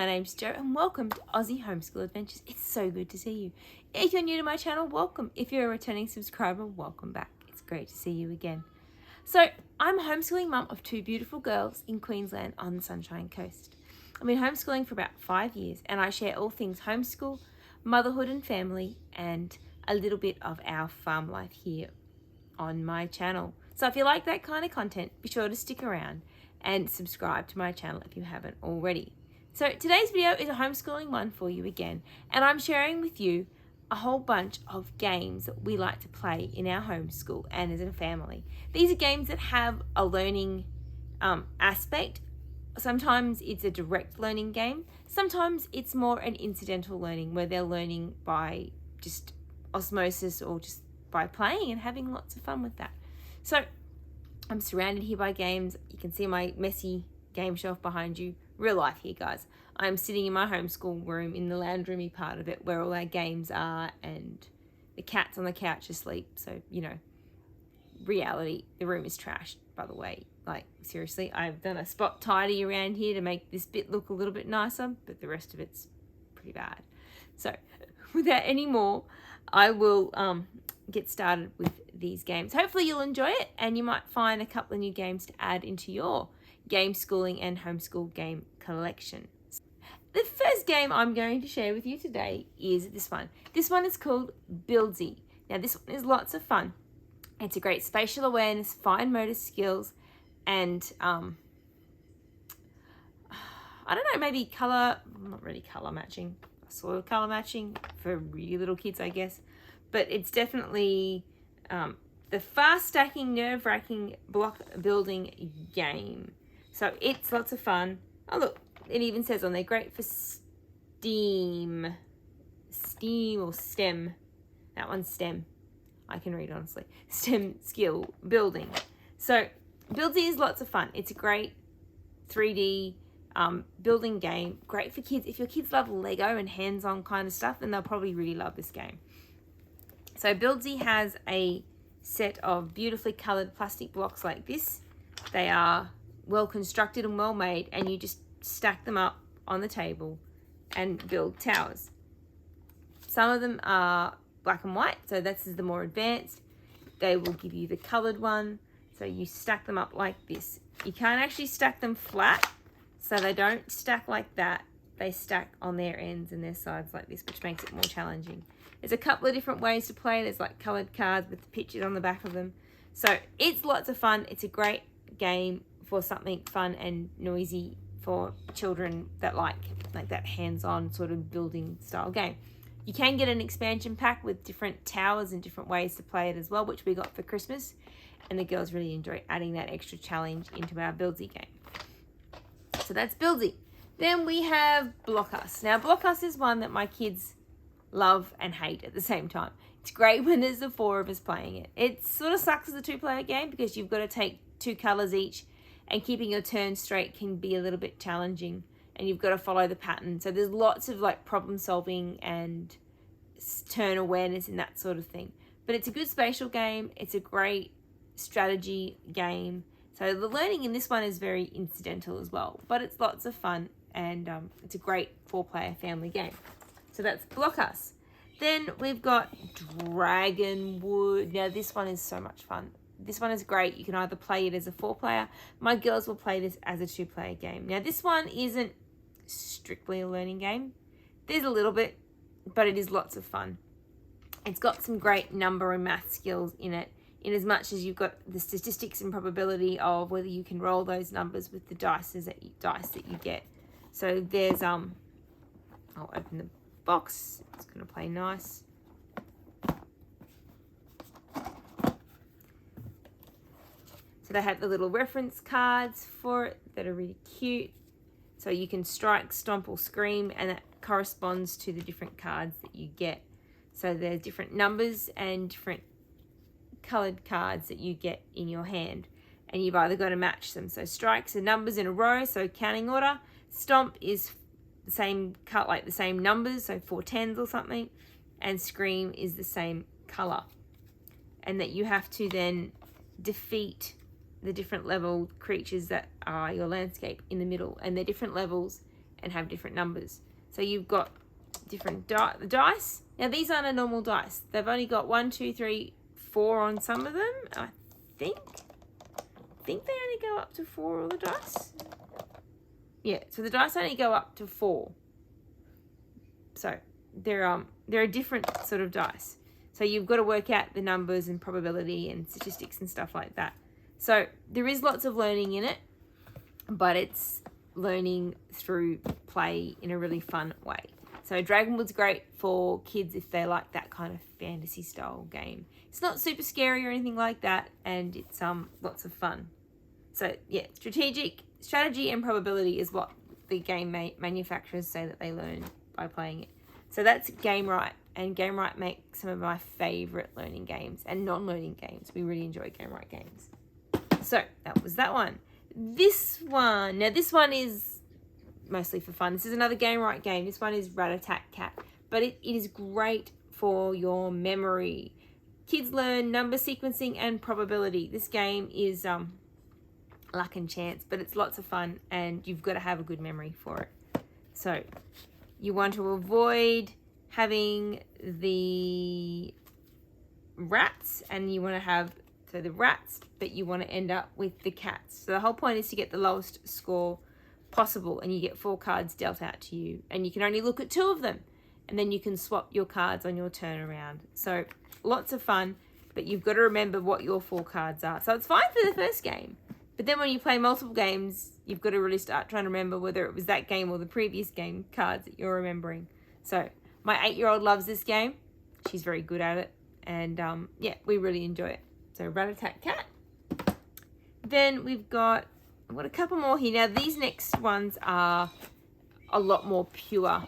my name's Jo and welcome to Aussie Homeschool Adventures. It's so good to see you. If you're new to my channel, welcome. If you're a returning subscriber, welcome back. It's great to see you again. So I'm a homeschooling mum of two beautiful girls in Queensland on the Sunshine Coast. I've been homeschooling for about 5 years and I share all things homeschool, motherhood and family, and a little bit of our farm life here on my channel. So if you like that kind of content, be sure to stick around and subscribe to my channel if you haven't already. So today's video is a homeschooling one for you again, and I'm sharing with you a whole bunch of games that we like to play in our homeschool and as a family. These are games that have a learning aspect. Sometimes it's a direct learning game. Sometimes it's more an incidental learning where they're learning by just osmosis or just by playing and having lots of fun with that. So I'm surrounded here by games. You can see my messy game shelf behind you. Real life here, guys. I'm sitting in my homeschool room in the lounge roomy part of it where all our games are, and the cat's on the couch asleep. So, you know, reality, the room is trashed, by the way. Like, seriously, I've done a spot tidy around here to make this bit look a little bit nicer, but the rest of it's pretty bad. So, without any more, I will get started with these games. Hopefully you'll enjoy it and you might find a couple of new games to add into your game schooling and homeschool game collection. The first game I'm going to share with you today is this one. This one is called Buildsy. Now this one is lots of fun. It's a great spatial awareness, fine motor skills, and I don't know, maybe color, not really color matching, sort of color matching for really little kids, I guess. But it's definitely the fast stacking, nerve-wracking block building game. So it's lots of fun. Oh look, it even says on there, great for STEAM or STEM. That one's STEM. I can read honestly. STEM skill building. So Buildsy is lots of fun. It's a great 3D building game. Great for kids. If your kids love Lego and hands-on kind of stuff, then they'll probably really love this game. So Buildsy has a set of beautifully coloured plastic blocks like this. They are well constructed and well made, and you just stack them up on the table and build towers. Some of them are black and white, so this is the more advanced. They will give you the coloured one, so you stack them up like this. You can't actually stack them flat, so they don't stack like that. They stack on their ends and their sides like this, which makes it more challenging. There's a couple of different ways to play. There's like coloured cards with the pictures on the back of them. So it's lots of fun. It's a great game for something fun and noisy for children that like that hands-on sort of building style game. You can get an expansion pack with different towers and different ways to play it as well, which we got for Christmas. And the girls really enjoy adding that extra challenge into our Buildsy game. So that's Buildsy. Then we have Block Us. Now Block Us is one that my kids love and hate at the same time. It's great when there's the four of us playing it. It sort of sucks as a two-player game because you've got to take two colours each, and keeping your turn straight can be a little bit challenging, and you've got to follow the pattern. So there's lots of like problem solving and turn awareness and that sort of thing. But it's a good spatial game. It's a great strategy game. So the learning in this one is very incidental as well, but it's lots of fun, and it's a great 4-player family game. So that's Block Us. Then we've got Dragonwood. Now this one is so much fun. This one is great. You can either play it as a 4-player. My girls will play this as a 2-player game. Now this one isn't strictly a learning game. There's a little bit, but it is lots of fun. It's got some great number and math skills in it, in as much as you've got the statistics and probability of whether you can roll those numbers with the dice that you get. So there's I'll open the box. It's going to play nice. So they have the little reference cards for it that are really cute. So you can strike, stomp, or scream, and that corresponds to the different cards that you get. So there's different numbers and different coloured cards that you get in your hand, and you've either got to match them. So strikes are numbers in a row, so counting order. Stomp is the same cut, like the same numbers, so 4 tens or something, and scream is the same colour, and that you have to then defeat the different level creatures that are your landscape in the middle, and they're different levels, and have different numbers. So you've got different dice. Now these aren't a normal dice. They've only got 1, 2, 3, 4 on some of them. I think they only go up to 4, all the dice. Yeah, so the dice only go up to 4. So they're a different sort of dice. So you've got to work out the numbers and probability and statistics and stuff like that. So there is lots of learning in it, but it's learning through play in a really fun way. So Dragonwood's great for kids if they like that kind of fantasy style game. It's not super scary or anything like that, and it's lots of fun. So yeah, strategy and probability is what the game manufacturers say that they learn by playing it. So that's Gamewright, and Gamewright makes some of my favorite learning games and non-learning games. We really enjoy Gamewright games. So that was that one. This one is mostly for fun. This is another Gamewright game. This one is Rat-a-tat-cat, but it is great for your memory. Kids learn number sequencing and probability. This game is luck and chance, but it's lots of fun, and you've got to have a good memory for it. So you want to avoid having the rats, and you want to have the rats, but you want to end up with the cats. So the whole point is to get the lowest score possible, and you get 4 cards dealt out to you, and you can only look at 2 of them, and then you can swap your cards on your turn around. So lots of fun, but you've got to remember what your 4 cards are. So it's fine for the first game, but then when you play multiple games, you've got to really start trying to remember whether it was that game or the previous game cards that you're remembering. So my 8-year-old loves this game. She's very good at it, and yeah, we really enjoy it. So Rat-a-tat-cat. Then we've got a couple more here. Now these next ones are a lot more pure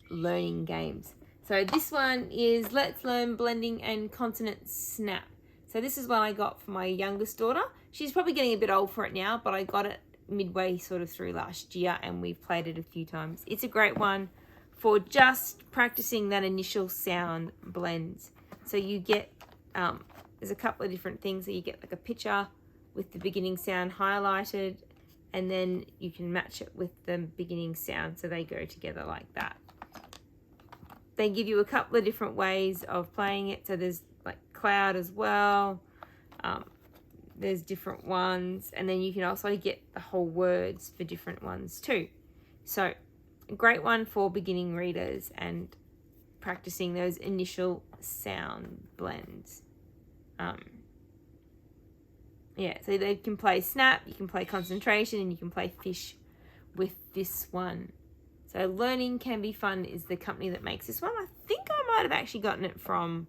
learning games. So this one is Let's Learn Blending and Consonant Snap. So this is one I got for my youngest daughter. She's probably getting a bit old for it now, but I got it midway sort of through last year, and we've played it a few times. It's a great one for just practicing that initial sound blends. So you get, there's a couple of different things. So you get like a picture with the beginning sound highlighted, and then you can match it with the beginning sound so they go together like that. They give you a couple of different ways of playing it. So there's like cloud as well. There's different ones, and then you can also get the whole words for different ones too. So a great one for beginning readers and practicing those initial sound blends. Yeah, so they can play Snap, you can play Concentration, and you can play Fish with this one. So Learning Can Be Fun is the company that makes this one. I think I might have actually gotten it from,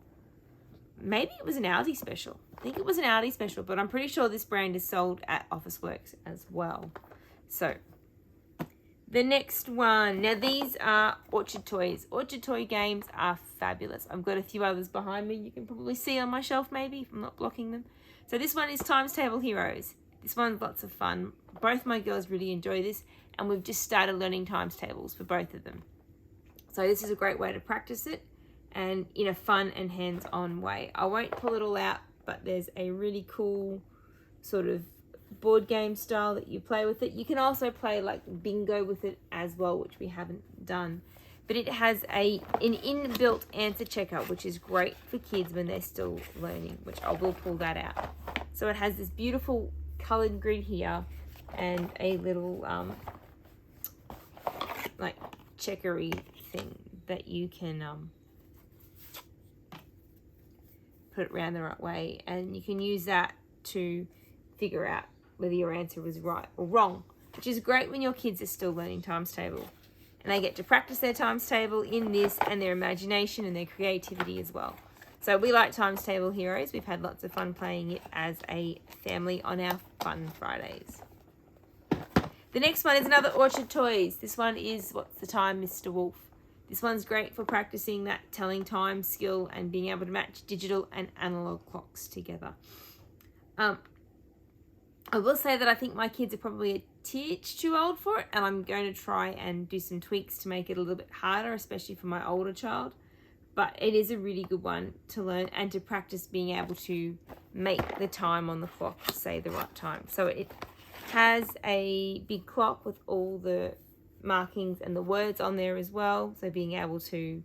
maybe it was an Aldi special. I think it was an Aldi special, but I'm pretty sure this brand is sold at Officeworks as well. So the next one. Now these are Orchard Toys. Orchard Toy games are fabulous. I've got a few others behind me. You can probably see on my shelf maybe if I'm not blocking them. So this one is Times Table Heroes. This one's lots of fun. Both my girls really enjoy this, and we've just started learning times tables for both of them. So this is a great way to practice it, and in a fun and hands-on way. I won't pull it all out, but there's a really cool sort of board game style that you play with it. You can also play like bingo with it as well, which we haven't done. But it has an inbuilt answer checker, which is great for kids when they're still learning, which I will pull that out. So it has this beautiful colored grid here and a little like checkery thing that you can put it around the right way, and you can use that to figure out whether your answer was right or wrong, which is great when your kids are still learning times table, and they get to practice their times table in this and their imagination and their creativity as well. So we like Times Table Heroes. We've had lots of fun playing it as a family on our Fun Fridays. The next one is another Orchard Toys. This one is What's the Time, Mr. Wolf? This one's great for practicing that telling time skill and being able to match digital and analog clocks together. I will say that I think my kids are probably a titch too old for it, and I'm going to try and do some tweaks to make it a little bit harder, especially for my older child. But it is a really good one to learn and to practice being able to make the time on the clock say the right time. So it has a big clock with all the markings and the words on there as well. So being able to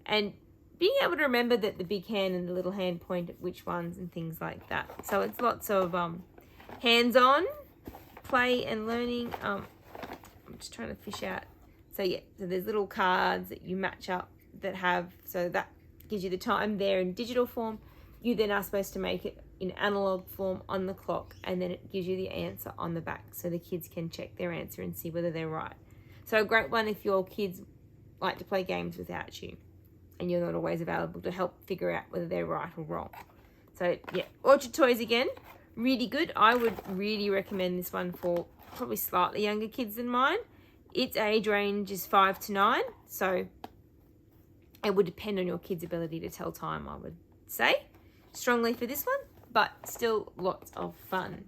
remember that the big hand and the little hand point at which ones and things like that. So it's lots of hands-on play and learning. I'm just trying to fish out. So yeah, so there's little cards that you match up that have, so that gives you the time there in digital form. You then are supposed to make it in analog form on the clock, and then it gives you the answer on the back so the kids can check their answer and see whether they're right. So a great one if your kids like to play games without you and you're not always available to help figure out whether they're right or wrong. So yeah, Orchard Toys again, really good. I would really recommend this one for probably slightly younger kids than mine. Its age range is 5 to 9, so it would depend on your kid's ability to tell time, I would say. Strongly for this one, but still lots of fun.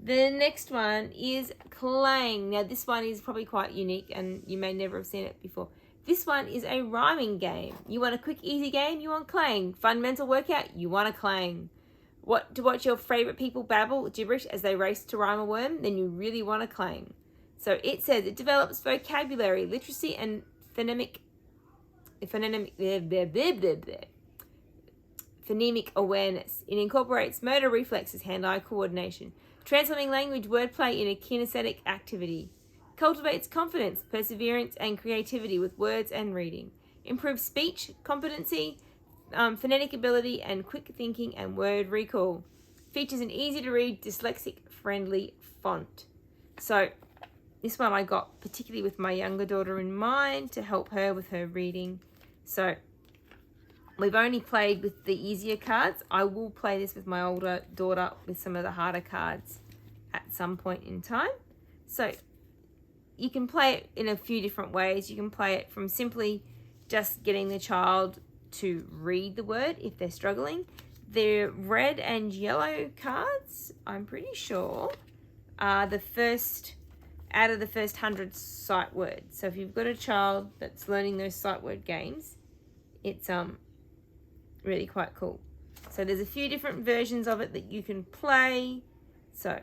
The next one is Clang. Now this one is probably quite unique and you may never have seen it before. This one is a rhyming game. You want a quick, easy game? You want Clang. Fun mental workout? You want a Clang. What to watch your favourite people babble gibberish as they race to rhyme a worm? Then you really want a Clang. So it says it develops vocabulary, literacy, and phonemic awareness. It incorporates motor reflexes, hand-eye coordination, transforming language wordplay in a kinesthetic activity. Cultivates confidence, perseverance, and creativity with words and reading. Improves speech, competency, phonetic ability, and quick thinking and word recall. Features an easy-to-read, dyslexic-friendly font. So this one I got particularly with my younger daughter in mind to help her with her reading. So we've only played with the easier cards. I will play this with my older daughter with some of the harder cards at some point in time. So you can play it in a few different ways. You can play it from simply just getting the child to read the word if they're struggling. The red and yellow cards, I'm pretty sure, are the first out of the first 100 sight words. So if you've got a child that's learning those sight word games, it's really quite cool. So there's a few different versions of it that you can play. So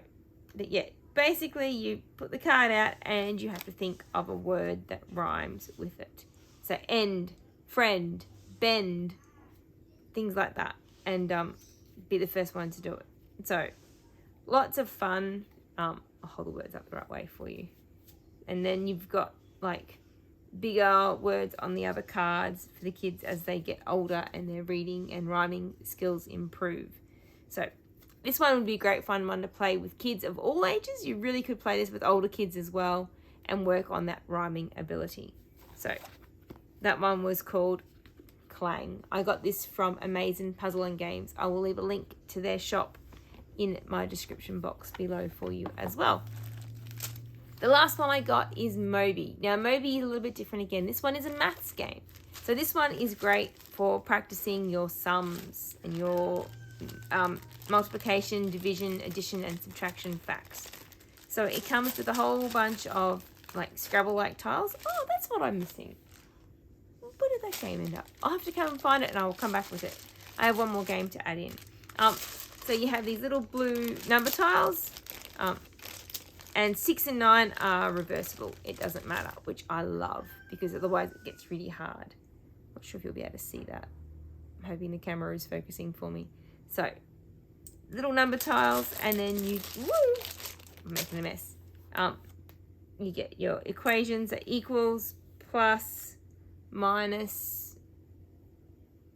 but yeah, basically you put the card out and you have to think of a word that rhymes with it. So end, friend, bend, things like that, and be the first one to do it. So lots of fun. I'll hold the words up the right way for you. And then you've got like bigger words on the other cards for the kids as they get older and their reading and rhyming skills improve. So this one would be a great fun one to play with kids of all ages. You really could play this with older kids as well and work on that rhyming ability. So that one was called Clang. I got this from Amazing Puzzle and Games. I will leave a link to their shop in my description box below for you as well. The last one I got is Moby. Now Moby is a little bit different again. This one is a maths game. So this one is great for practicing your sums and your multiplication, division, addition, and subtraction facts. So it comes with a whole bunch of like Scrabble-like tiles. Oh, that's what I'm missing. Where did that game end up? I'll have to come and find it and I will come back with it. I have one more game to add in. So you have these little blue number tiles, and 6 and 9 are reversible. It doesn't matter, which I love because otherwise it gets really hard. Not sure if you'll be able to see that. I'm hoping the camera is focusing for me. So little number tiles, and then I'm making a mess. You get your equations are equals, plus, minus,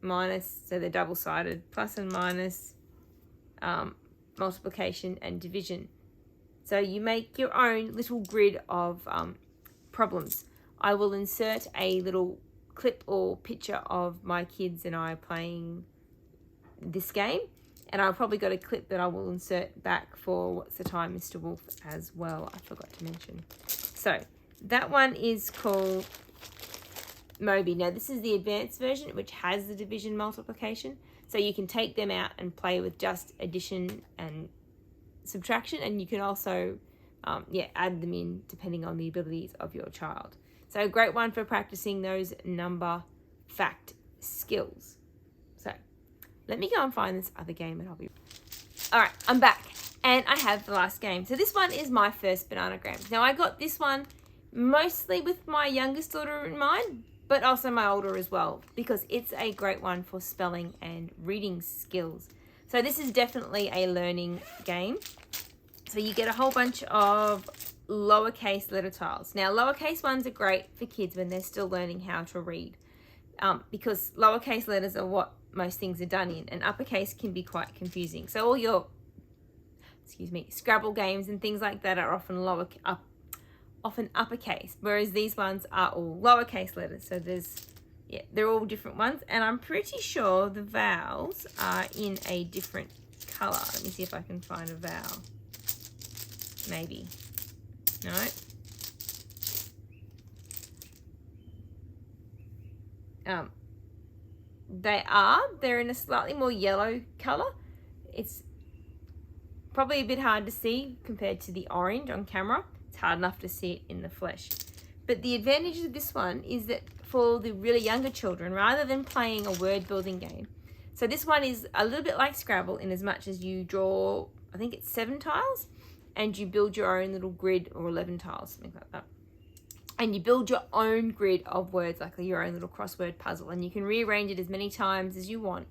so they're double-sided, plus and minus, multiplication and division. So you make your own little grid of problems. I will insert a little clip or picture of my kids and I playing this game, and I've probably got a clip that I will insert back for What's the Time, Mr. Wolf as well. I forgot to mention. So that one is called Moby. Now this is the advanced version, which has the division multiplication. So you can take them out and play with just addition and subtraction, and you can also add them in depending on the abilities of your child. So a great one for practicing those number fact skills. So let me go and find this other game and I'll be... All right, I'm back and I have the last game. So this one is my first bananagram. Now I got this one mostly with my youngest daughter in mind, but also my older as well, because it's a great one for spelling and reading skills. So this is definitely a learning game. So you get a whole bunch of lowercase letter tiles. Now, lowercase ones are great for kids when they're still learning how to read, because lowercase letters are what most things are done in, and uppercase can be quite confusing. So all your, Scrabble games and things like that are often often uppercase, whereas these ones are all lowercase letters. So they're all different ones, and I'm pretty sure the vowels are in a different color. Let me see if I can find a vowel. Maybe. No. They're in a slightly more yellow color. It's probably a bit hard to see compared to the orange on camera. It's hard enough to see it in the flesh. But the advantage of this one is that for the really younger children, rather than playing a word building game, so this one is a little bit like Scrabble in as much as you draw, I think it's 7 tiles, and you build your own little grid, or 11 tiles, something like that. And you build your own grid of words, like your own little crossword puzzle, and you can rearrange it as many times as you want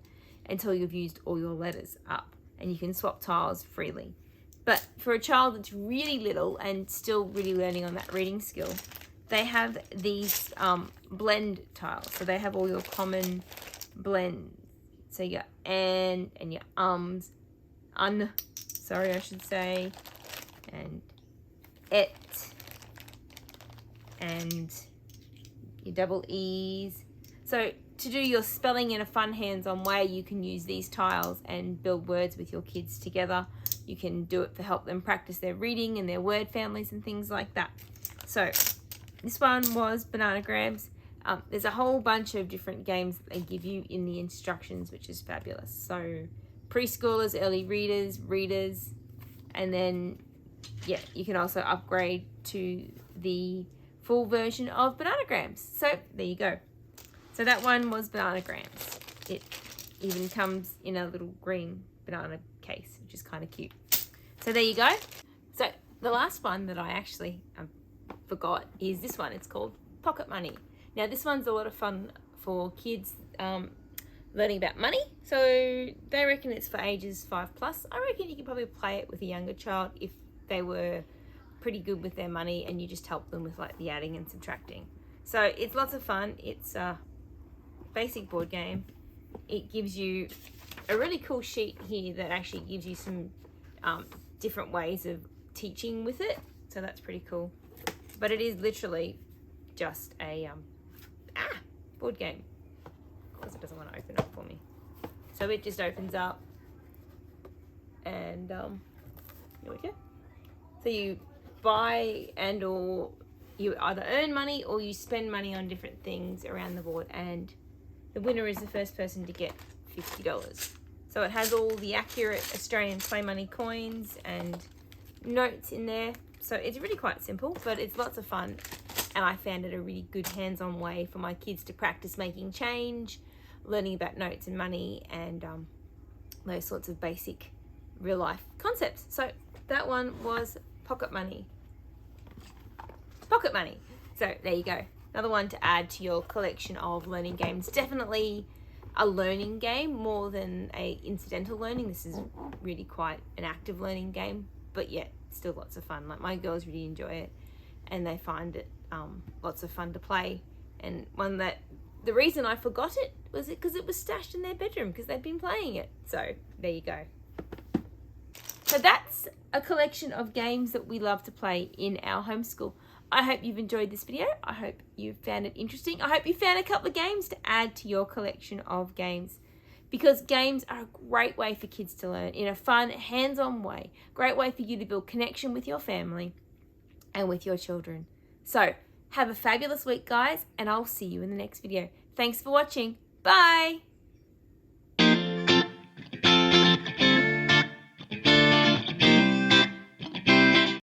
until you've used all your letters up, and you can swap tiles freely. But for a child that's really little and still really learning on that reading skill, they have these blend tiles. So they have all your common blends. So your and your and et, and your double E's. So to do your spelling in a fun, hands-on way, you can use these tiles and build words with your kids together. You can do it to help them practice their reading and their word families and things like that. So this one was Bananagrams. There's a whole bunch of different games that they give you in the instructions, which is fabulous. So preschoolers, early readers, and then you can also upgrade to the full version of Bananagrams. So there you go. So that one was Bananagrams. It even comes in a little green banana case, which is kind of cute. So there you go. So the last one that I actually forgot is this one. It's called Pocket Money. Now this one's a lot of fun for kids learning about money. So they reckon it's for ages 5+. I reckon you could probably play it with a younger child if they were pretty good with their money and you just help them with like the adding and subtracting. So it's lots of fun. It's a basic board game. It gives you a really cool sheet here that actually gives you some different ways of teaching with it. So that's pretty cool. But it is literally just a board game. Of course it doesn't want to open up for me. So it just opens up and here we go. So you buy or you either earn money or you spend money on different things around the board, and the winner is the first person to get $50. So it has all the accurate Australian play money coins and notes in there. So it's really quite simple, but it's lots of fun. And I found it a really good hands-on way for my kids to practice making change, learning about notes and money, and those sorts of basic real life concepts. So that one was Pocket Money. Pocket Money. So there you go. Another one to add to your collection of learning games. Definitely a learning game more than a incidental learning. This is really quite an active learning game, but yet still lots of fun. Like my girls really enjoy it and they find it lots of fun to play. And one that the reason I forgot it was because it was stashed in their bedroom because they'd been playing it. So there you go. So that's a collection of games that we love to play in our homeschool. I hope you've enjoyed this video. I hope you found it interesting. I hope you found a couple of games to add to your collection of games, because games are a great way for kids to learn in a fun, hands-on way. Great way for you to build connection with your family and with your children. So have a fabulous week, guys, and I'll see you in the next video. Thanks for watching. Bye.